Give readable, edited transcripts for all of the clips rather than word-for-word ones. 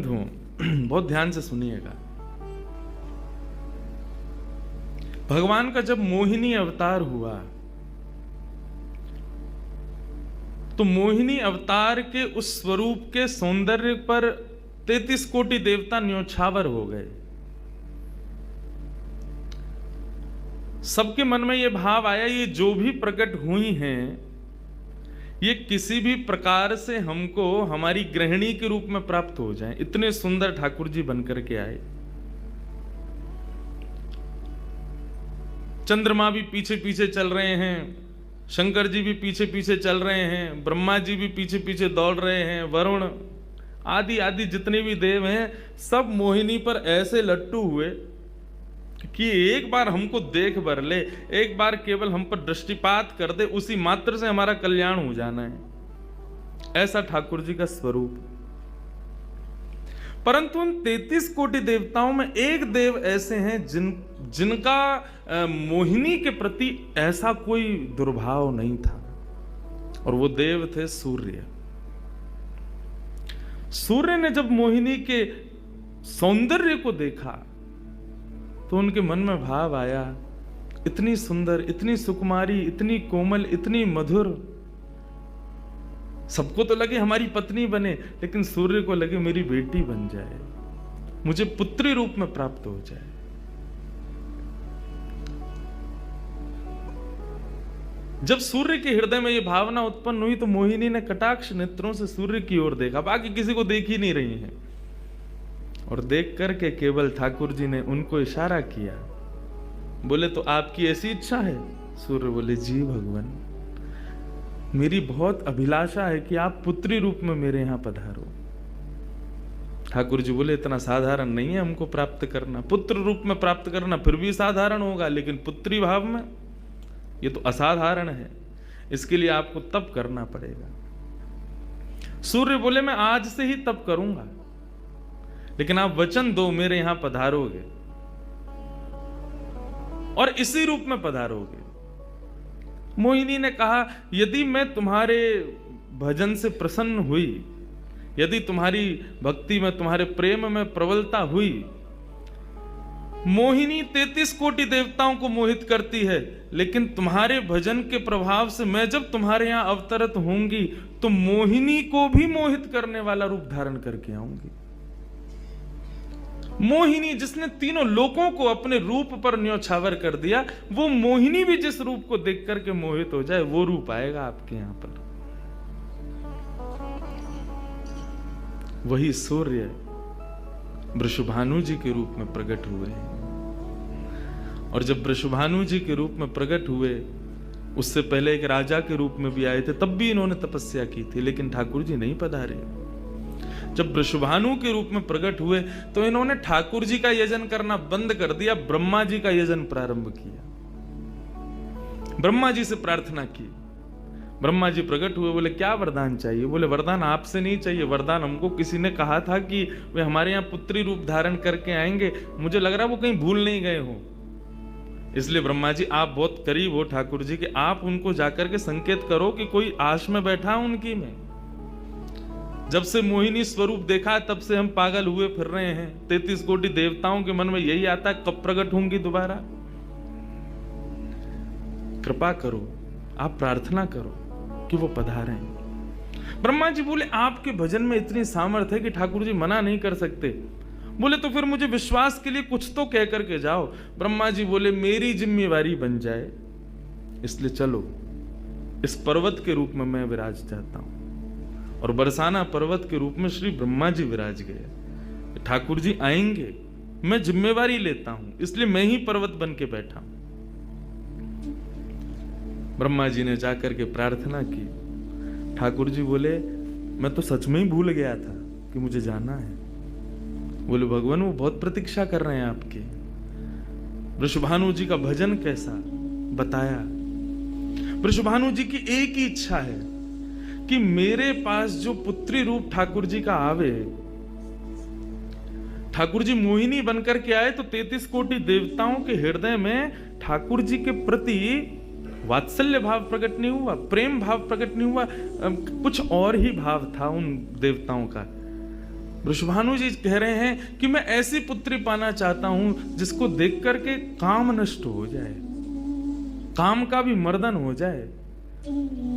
बंधु, बहुत ध्यान से सुनिएगा। भगवान का जब मोहिनी अवतार हुआ तो मोहिनी अवतार के उस स्वरूप के सौंदर्य पर 33 कोटि देवता न्योछावर हो गए। सबके मन में यह भाव आया, ये जो भी प्रकट हुई हैं ये किसी भी प्रकार से हमको हमारी गृहिणी के रूप में प्राप्त हो जाएं। इतने सुंदर ठाकुर जी बनकर के आए। चंद्रमा भी पीछे पीछे चल रहे हैं, शंकर जी भी पीछे पीछे चल रहे हैं, ब्रह्मा जी भी पीछे पीछे दौड़ रहे हैं, वरुण आदि आदि जितने भी देव हैं सब मोहिनी पर ऐसे लट्टू हुए कि एक बार हमको देख बर ले, एक बार केवल हम पर दृष्टिपात कर दे, उसी मात्र से हमारा कल्याण हो जाना है। ऐसा ठाकुर जी का स्वरूप। परंतु उन 33 कोटि देवताओं में एक देव ऐसे हैं जिनका मोहिनी के प्रति ऐसा कोई दुर्भाव नहीं था, और वो देव थे सूर्य। सूर्य ने जब मोहिनी के सौंदर्य को देखा तो उनके मन में भाव आया, इतनी सुंदर, इतनी सुकुमारी, इतनी कोमल, इतनी मधुर। सबको तो लगे हमारी पत्नी बने, लेकिन सूर्य को लगे मेरी बेटी बन जाए, मुझे पुत्री रूप में प्राप्त हो जाए। जब सूर्य के हृदय में यह भावना उत्पन्न हुई तो मोहिनी ने कटाक्ष नेत्रों से सूर्य की ओर देखा, बाकी किसी को देख ही नहीं रही है, और देख करके केवल ठाकुर जी ने उनको इशारा किया। बोले तो आपकी ऐसी इच्छा है? सूर्य बोले जी भगवान, मेरी बहुत अभिलाषा है कि आप पुत्री रूप में मेरे यहां पधारो। ठाकुर जी बोले इतना साधारण नहीं है हमको प्राप्त करना, पुत्र रूप में प्राप्त करना फिर भी साधारण होगा, लेकिन पुत्री भाव में ये तो असाधारण है, इसके लिए आपको तप करना पड़ेगा। सूर्य बोले मैं आज से ही तप करूंगा, लेकिन आप वचन दो मेरे यहां पधारोगे और इसी रूप में पधारोगे। मोहिनी ने कहा यदि मैं तुम्हारे भजन से प्रसन्न हुई, यदि तुम्हारी भक्ति में, तुम्हारे प्रेम में प्रबलता हुई, मोहिनी 33 कोटि देवताओं को मोहित करती है, लेकिन तुम्हारे भजन के प्रभाव से मैं जब तुम्हारे यहां अवतरित होंगी तो मोहिनी को भी मोहित करने वाला रूप धारण करके आऊंगी। मोहिनी जिसने तीनों लोकों को अपने रूप पर न्योछावर कर दिया, वो मोहिनी भी जिस रूप को देख करके मोहित हो जाए, वो रूप आएगा आपके यहां पर। वही सूर्य वृषभानु जी के रूप में प्रकट हुए हैं, और जब वृषभानु जी के रूप में प्रकट हुए, उससे पहले एक राजा के रूप में भी आए थे, तब भी इन्होंने तपस्या की थी, लेकिन ठाकुर जी नहीं पधारे। जब वृषभानु के रूप में प्रकट हुए तो इन्होंने ठाकुर जी का यजन करना बंद कर दिया, ब्रह्मा जी का यजन प्रारंभ किया। ब्रह्मा जी से प्रार्थना की। ब्रह्मा जी प्रकट हुए, बोले क्या वरदान चाहिए? बोले वरदान आपसे नहीं चाहिए, वरदान हमको किसी ने कहा था कि वे हमारे यहाँ पुत्री रूप धारण करके आएंगे, मुझे लग रहा है वो कहीं भूल नहीं गए हो, इसलिए ब्रह्मा जी आप बहुत करीब हो ठाकुर जी के, आप उनको जाकर के संकेत करो कि कोई आश में बैठा उनकी में। जब से मोहिनी स्वरूप देखा तब से हम पागल हुए फिर रहे हैं। 33 कोटि देवताओं के मन में यही आता है, कब प्रकट होंगी दोबारा? कृपा करो, आप प्रार्थना करो कि वो पधारें। ब्रह्मा जी बोले आपके भजन में इतनी सामर्थ्य है कि ठाकुर जी मना नहीं कर सकते। बोले तो फिर मुझे विश्वास के लिए कुछ तो कह करके जाओ। ब्रह्मा जी बोले मेरी जिम्मेवारी बन जाए, इसलिए चलो इस पर्वत के रूप में मैं विराज जाता हूं। और बरसाना पर्वत के रूप में श्री ब्रह्मा जी विराज गए। ठाकुर जी आएंगे, मैं जिम्मेवारी लेता हूं, इसलिए मैं ही पर्वत बन के बैठा। ब्रह्मा जी ने जाकर के प्रार्थना की। ठाकुर जी बोले मैं तो सच में ही भूल गया था कि मुझे जाना है। बोले भगवान वो बहुत प्रतीक्षा कर रहे हैं आपके। वृषभानु जी का भजन कैसा बताया। वृषभानु जी की एक ही इच्छा है कि मेरे पास जो पुत्री रूप ठाकुर जी का आवे, ठाकुर जी मोहिनी बनकर के आए तो 33 कोटि देवताओं के हृदय में ठाकुर जी के प्रति वात्सल्य भाव प्रकट नहीं हुआ, प्रेम भाव प्रकट नहीं हुआ, कुछ और ही भाव था उन देवताओं का। वृषभानु जी कह रहे हैं कि मैं ऐसी पुत्री पाना चाहता हूं जिसको देख करके काम नष्ट हो जाए, काम का भी मर्दन हो जाए,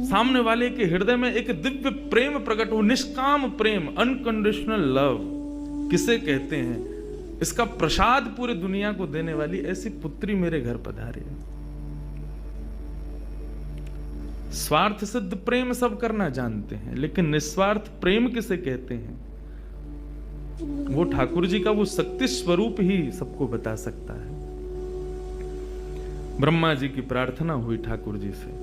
सामने वाले के हृदय में एक दिव्य प्रेम प्रकट हो, निष्काम प्रेम, अनकंडीशनल लव किसे कहते हैं, इसका प्रसाद पूरी दुनिया को देने वाली ऐसी पुत्री मेरे घर पधारे। स्वार्थ सिद्ध प्रेम सब करना जानते हैं, लेकिन निस्वार्थ प्रेम किसे कहते हैं, वो ठाकुर जी का वो शक्ति स्वरूप ही सबको बता सकता है। ब्रह्मा जी की प्रार्थना हुई ठाकुर जी से।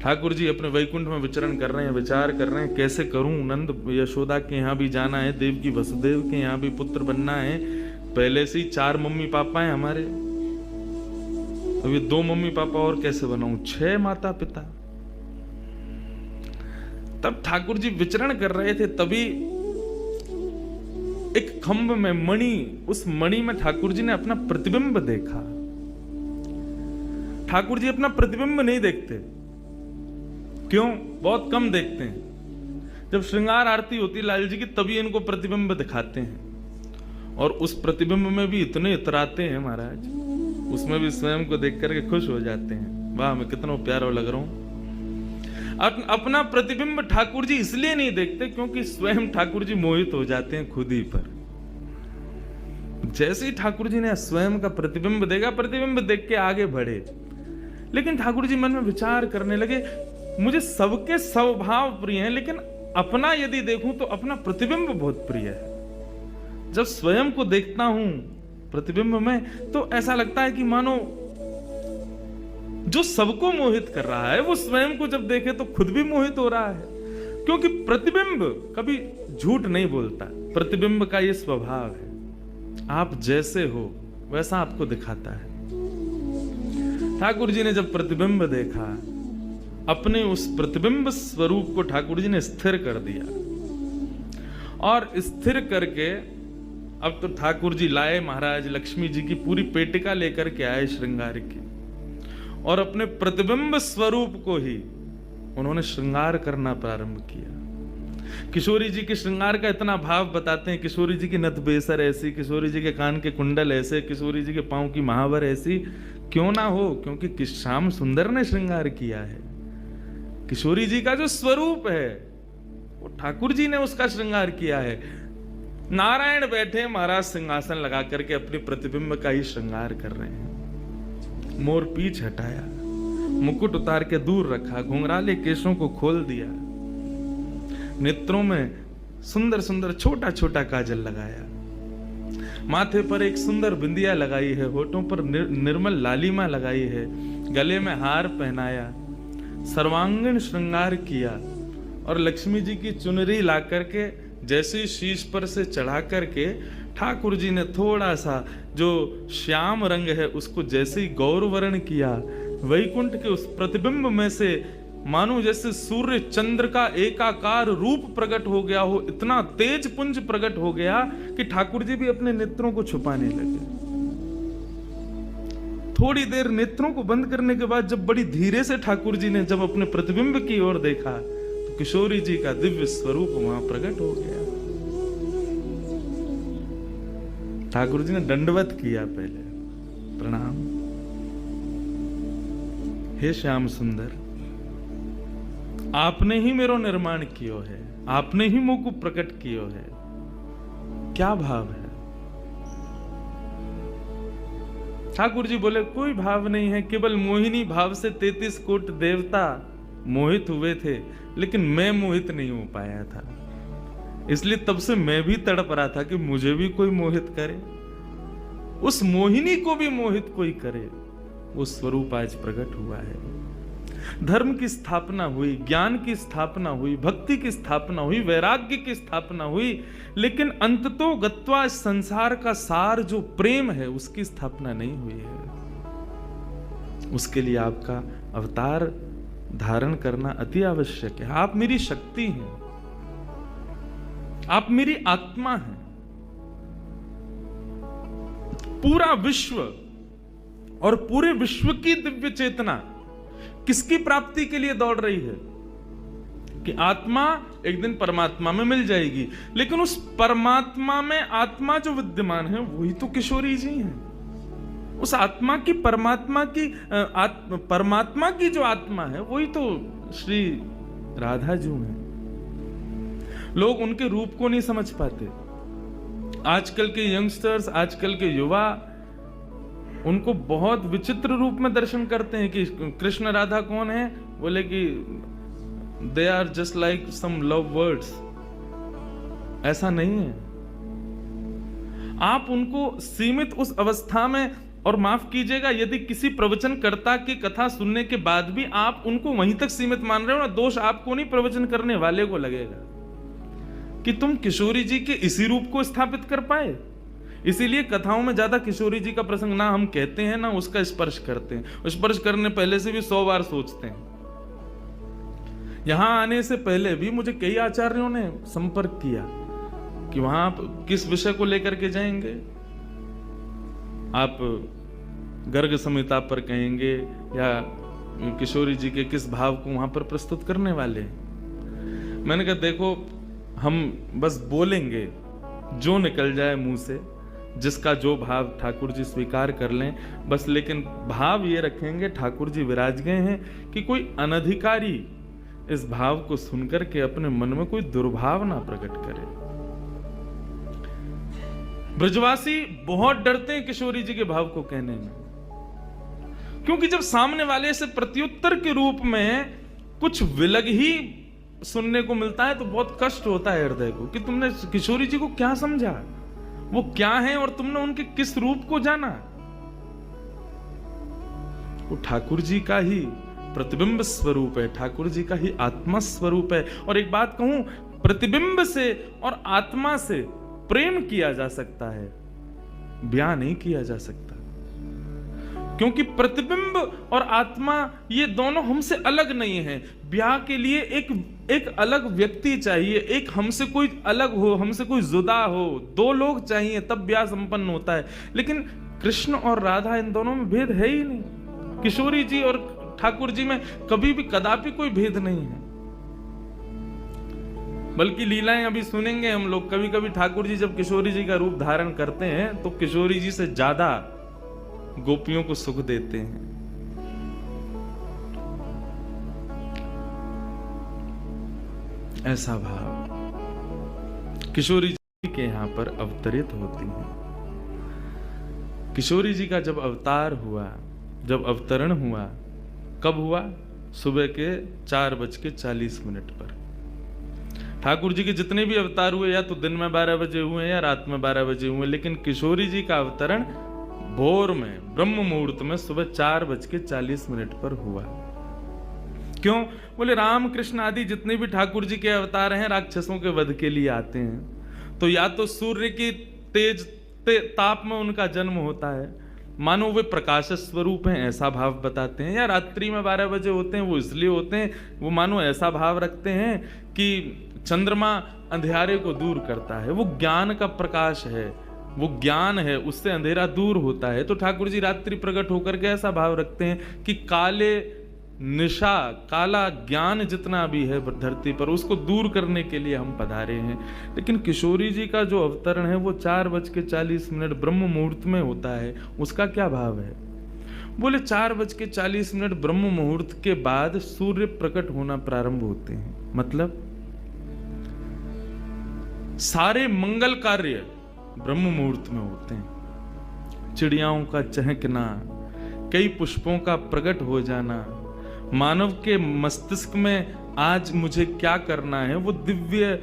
ठाकुर जी अपने वैकुंठ में विचरण कर रहे हैं, विचार कर रहे हैं कैसे करूं, नंद यशोदा के यहां भी जाना है, देवकी वसुदेव के यहां भी पुत्र बनना है, पहले से ही 4 मम्मी पापा हैं हमारे, अभी 2 मम्मी पापा और कैसे बनाऊं, 6 माता पिता। तब ठाकुर जी विचरण कर रहे थे, तभी एक खंभ में मणि, उस मणि में ठाकुर जी ने अपना प्रतिबिंब देखा। ठाकुर जी अपना प्रतिबिंब नहीं देखते, क्यों? बहुत कम देखते हैं। जब श्रृंगार आरती होती लाल जी की, तभी इनको प्रतिबिंब दिखाते हैं, और उस प्रतिबिंब में भी इतने इतराते हैं महाराज, उसमें भी स्वयं को देख करके खुश हो जाते हैं, वाह मैं कितना प्यारा लग रहा हूं। अपना प्रतिबिंब ठाकुर जी इसलिए नहीं देखते क्योंकि स्वयं ठाकुर जी मोहित हो जाते हैं खुद ही पर। जैसे ही ठाकुर जी ने स्वयं का प्रतिबिंब देखा, प्रतिबिंब देख के आगे बढ़े, लेकिन ठाकुर जी मन में विचार करने लगे, मुझे सबके स्वभाव प्रिय हैं, लेकिन अपना यदि देखूं तो अपना प्रतिबिंब बहुत प्रिय है। जब स्वयं को देखता हूं प्रतिबिंब में, तो ऐसा लगता है कि मानो जो सबको मोहित कर रहा है वो स्वयं को जब देखे तो खुद भी मोहित हो रहा है, क्योंकि प्रतिबिंब कभी झूठ नहीं बोलता। प्रतिबिंब का ये स्वभाव है, आप जैसे हो वैसा आपको दिखाता है। ठाकुर जी ने जब प्रतिबिंब देखा, अपने उस प्रतिबिंब स्वरूप को ठाकुर जी ने स्थिर कर दिया, और स्थिर करके अब तो ठाकुर जी लाए महाराज लक्ष्मी जी की पूरी पेटिका लेकर के आए श्रृंगार की, और अपने प्रतिबिंब स्वरूप को ही उन्होंने श्रृंगार करना प्रारंभ किया। किशोरी जी के श्रृंगार का इतना भाव बताते हैं, किशोरी जी की नथ बेसर ऐसी, किशोरी जी के कान के कुंडल ऐसे, किशोरी जी के पांव की महावर ऐसी, क्यों ना हो, क्योंकि श्याम सुंदर ने श्रृंगार किया है। किशोरी जी का जो स्वरूप है वो ठाकुर जी ने उसका श्रृंगार किया है। नारायण बैठे महाराज सिंहासन लगा करके अपने प्रतिबिंब का ही श्रृंगार कर रहे हैं। मोर पीछ हटाया, मुकुट उतार के दूर रखा, घुंघराले केशों को खोल दिया, नेत्रों में सुंदर सुंदर छोटा छोटा काजल लगाया, माथे पर एक सुंदर बिंदिया लगाई है, होठों पर निर्मल लालिमा लगाई है, गले में हार पहनाया, सर्वांगीण श्रृंगार किया, और लक्ष्मी जी की चुनरी ला करके जैसे शीश पर से चढ़ा करके ठाकुर जी ने थोड़ा सा जो श्याम रंग है उसको जैसे ही गौर वर्ण किया, वैकुंठ के उस प्रतिबिंब में से मानो जैसे सूर्य चंद्र का एकाकार रूप प्रकट हो गया हो, इतना तेज पुंज प्रकट हो गया कि ठाकुर जी भी अपने नेत्रों को छुपाने लगे। थोड़ी देर नेत्रों को बंद करने के बाद जब बड़ी धीरे से ठाकुर जी ने जब अपने प्रतिबिंब की ओर देखा, तो किशोरी जी का दिव्य स्वरूप वहां प्रकट हो गया। ठाकुर जी ने दंडवत किया, पहले प्रणाम, हे श्याम सुंदर, आपने ही मेरो निर्माण कियो है, आपने ही मुझको प्रकट कियो है। क्या भाव है? ठाकुर जी बोले कोई भाव नहीं है, केवल मोहिनी भाव से 33 कोट देवता मोहित हुए थे, लेकिन मैं मोहित नहीं हो पाया था, इसलिए तब से मैं भी तड़प रहा था कि मुझे भी कोई मोहित करे, उस मोहिनी को भी मोहित कोई करे। वो स्वरूप आज प्रकट हुआ है। धर्म की स्थापना हुई, ज्ञान की स्थापना हुई, भक्ति की स्थापना हुई, वैराग्य की स्थापना हुई, लेकिन अंततो गत्वा संसार का सार जो प्रेम है उसकी स्थापना नहीं हुई है। उसके लिए आपका अवतार धारण करना अति आवश्यक है। आप मेरी शक्ति हैं, आप मेरी आत्मा हैं। पूरा विश्व और पूरे विश्व की दिव्य चेतना किसकी प्राप्ति के लिए दौड़ रही है? कि आत्मा एक दिन परमात्मा में मिल जाएगी, लेकिन उस परमात्मा में आत्मा जो विद्यमान है वही तो किशोरी जी हैं। उस आत्मा की परमात्मा की जो आत्मा है वही तो श्री राधा जी हैं। लोग उनके रूप को नहीं समझ पाते। आजकल के यंगस्टर्स, आजकल के युवा उनको बहुत विचित्र रूप में दर्शन करते हैं कि कृष्ण राधा कौन है, बोले कि they are just like some love words. ऐसा नहीं है। आप उनको सीमित उस अवस्था में, और माफ कीजिएगा यदि किसी प्रवचनकर्ता की कथा सुनने के बाद भी आप उनको वहीं तक सीमित मान रहे हो ना, दोष आपको नहीं, प्रवचन करने वाले को लगेगा कि तुम किशोरी जी के इसी रूप को स्थापित कर पाए। इसीलिए कथाओं में ज्यादा किशोरी जी का प्रसंग ना हम कहते हैं ना उसका स्पर्श करते हैं। स्पर्श करने पहले से भी 100 बार सोचते हैं। यहां आने से पहले भी मुझे कई आचार्यों ने संपर्क किया कि वहां आप किस विषय को लेकर के जाएंगे, आप गर्ग संहिता पर कहेंगे या किशोरी जी के किस भाव को वहां पर प्रस्तुत करने वाले। मैंने कहा देखो, हम बस बोलेंगे जो निकल जाए मुंह से, जिसका जो भाव ठाकुर जी स्वीकार कर लें बस, लेकिन भाव ये रखेंगे ठाकुर जी विराज गए हैं कि कोई अनधिकारी इस भाव को सुनकर के अपने मन में कोई दुर्भाव ना प्रकट करे। ब्रजवासी बहुत डरते हैं किशोरी जी के भाव को कहने में, क्योंकि जब सामने वाले से प्रत्युत्तर के रूप में कुछ विलग ही सुनने को मिलता है तो बहुत कष्ट होता है हृदय को कि तुमने किशोरी जी को क्या समझा, वो क्या है और तुमने उनके किस रूप को जाना। वो ठाकुर जी का ही प्रतिबिंब स्वरूप है, ठाकुर जी का ही आत्मा स्वरूप है। और एक बात कहूं, प्रतिबिंब से और आत्मा से प्रेम किया जा सकता है, ब्याह नहीं किया जा सकता, क्योंकि प्रतिबिंब और आत्मा ये दोनों हमसे अलग नहीं है। ब्याह के लिए एक अलग व्यक्ति चाहिए, एक हमसे कोई अलग हो, हमसे कोई जुदा हो, 2 लोग चाहिए तब ब्याह संपन्न होता है। लेकिन कृष्ण और राधा, इन दोनों में भेद है ही नहीं। किशोरी जी और ठाकुर जी में कभी भी कदापि कोई भेद नहीं है। बल्कि लीलाएं अभी सुनेंगे हम लोग, कभी कभी ठाकुर जी जब किशोरी जी का रूप धारण करते हैं तो किशोरी जी से ज्यादा गोपियों को सुख देते हैं। ऐसा भाव किशोरी जी के यहां पर अवतरित होती है। किशोरी जी का जब अवतार हुआ, जब अवतरण हुआ, कब हुआ? सुबह के 4:40 पर। ठाकुर जी के जितने भी अवतार हुए या तो दिन में 12 बजे हुए या रात में 12 बजे हुए, लेकिन किशोरी जी का अवतरण भोर में, ब्रह्म मुहूर्त में, सुबह 4:40 पर हुआ। क्यों? बोले राम कृष्ण आदि जितने भी ठाकुर जी के अवतार हैं राक्षसों के वध के लिए आते हैं, तो या तो सूर्य की तेज ताप में उनका जन्म होता है, मानो वे प्रकाश स्वरूप हैं ऐसा भाव बताते हैं, या रात्रि में 12 बजे होते हैं, वो इसलिए होते हैं, वो मानो ऐसा भाव रखते हैं कि चंद्रमा अंधेरे को दूर करता है, वो ज्ञान का प्रकाश है, वो ज्ञान है, उससे अंधेरा दूर होता है। तो ठाकुर जी रात्रि प्रकट होकर के ऐसा भाव रखते हैं कि काले निशा, काला ज्ञान जितना भी है धरती पर, उसको दूर करने के लिए हम पधारे हैं। लेकिन किशोरी जी का जो अवतरण है वो 4:40 ब्रह्म मुहूर्त में होता है। उसका क्या भाव है? बोले 4:40 ब्रह्म मुहूर्त के बाद सूर्य प्रकट होना प्रारंभ होते हैं। मतलब सारे मंगल कार्य ब्रह्म मुहूर्त में होते हैं। चिड़ियाओं का चहकना, कई पुष्पों का प्रकट हो जाना, मानव के मस्तिष्क में आज मुझे क्या करना है, वो दिव्य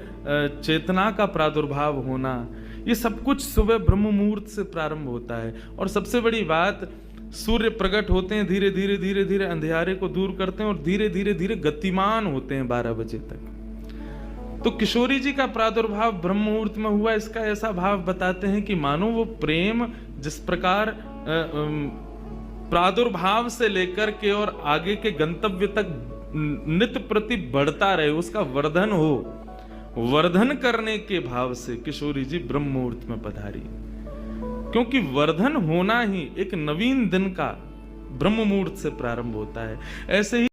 चेतना का प्रादुर्भाव होना, ये सब कुछ सुबह ब्रह्म मुहूर्त से प्रारंभ होता है। और सबसे बड़ी बात, सूर्य प्रकट होते हैं, धीरे धीरे धीरे धीरे अंधेरे को दूर करते हैं और धीरे धीरे धीरे गतिमान होते हैं 12 बजे तक। तो किशोरी जी का प्रादुर्भाव ब्रह्म मुहूर्त में हुआ, इसका ऐसा भाव बताते हैं कि मानो वो प्रेम जिस प्रकार प्रादुर्भाव से लेकर के और आगे के गंतव्य तक नित्य प्रति बढ़ता रहे, उसका वर्धन हो, वर्धन करने के भाव से किशोरी जी ब्रह्म मुहूर्त में पधारी। क्योंकि वर्धन होना ही एक नवीन दिन का ब्रह्म मुहूर्त से प्रारंभ होता है। ऐसे ही